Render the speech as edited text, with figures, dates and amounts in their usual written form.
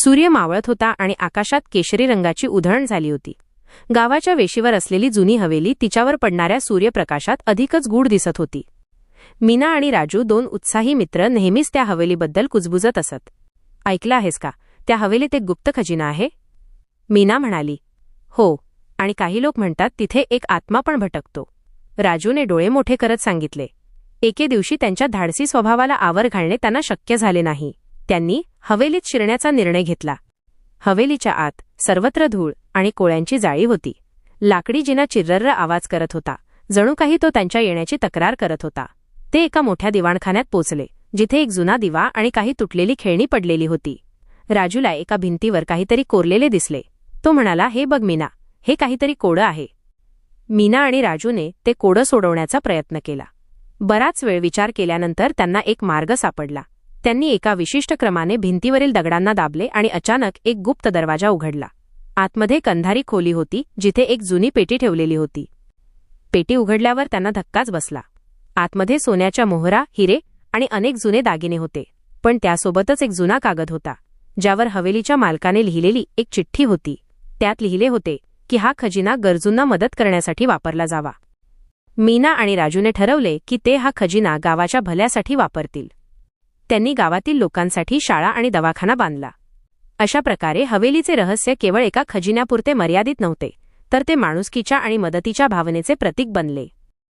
सूर्य मावळत होता आणि आकाशात केशरी रंगाची उधळण झाली होती. गावाच्या वेशीवर असलेली जुनी हवेली तिच्यावर पडणाऱ्या सूर्यप्रकाशात अधिकच गूढ दिसत होती. मीना आणि राजू, दोन उत्साही मित्र, नेहमीच त्या हवेलीबद्दल कुजबुजत असत. ऐकलं आहेस का, त्या हवेलीत एक गुप्त खजिना आहे? मीना म्हणाली. हो, आणि काही लोक म्हणतात तिथे एक आत्मा पण भटकतो. राजूने डोळे मोठे करत सांगितले. एके दिवशी त्यांच्या धाडसी स्वभावाला आवर घालणे त्यांना शक्य झाले नाही. त्यांनी हवेलीत शिरण्याचा निर्णय घेतला. हवेलीच्या आत सर्वत्र धूळ आणि कोळ्यांची जाळी होती. लाकडी जिना चिर्रर्र आवाज करत होता, जणू काही तो त्यांच्या येण्याची तक्रार करत होता. ते एका मोठ्या दिवाणखान्यात पोचले, जिथे एक जुना दिवा आणि काही तुटलेली खेळणी पडलेली होती. राजूला एका भिंतीवर काहीतरी कोरलेले दिसले. तो म्हणाला, हे बघ मीना, हे काहीतरी कोडं आहे. मीना आणि राजूने ते कोडं सोडवण्याचा प्रयत्न केला. बराच वेळ विचार केल्यानंतर त्यांना एक मार्ग सापडला. त्यांनी एका विशिष्ट क्रमाने भिंतीवरील दगडांना दाबले आणि अचानक एक गुप्त दरवाजा उघडला. आतमध्ये अंधारी खोली होती, जिथे एक जुनी पेटी ठेवलेली होती. पेटी उघडल्यावर त्यांना धक्काच बसला. आतमध्ये सोन्याच्या मोहरा, हिरे आणि अनेक जुने दागिने होते. पण त्यासोबतच एक जुना कागद होता, ज्यावर हवेलीच्या मालकाने लिहिलेली एक चिठ्ठी होती. त्यात लिहिले होते की हा खजिना गरजूंना मदत करण्यासाठी वापरला जावा. मीना आणि राजूने ठरवले की ते हा खजिना गावाच्या भल्यासाठी वापरतील. त्यांनी गावातील लोकांसाठी शाळा आणि दवाखाना बांधला. अशा प्रकारे हवेलीचे रहस्य केवळ एका खजिन्यापुरते मर्यादित नव्हते, तर ते माणुसकीच्या आणि मदतीच्या भावनेचे प्रतीक बनले.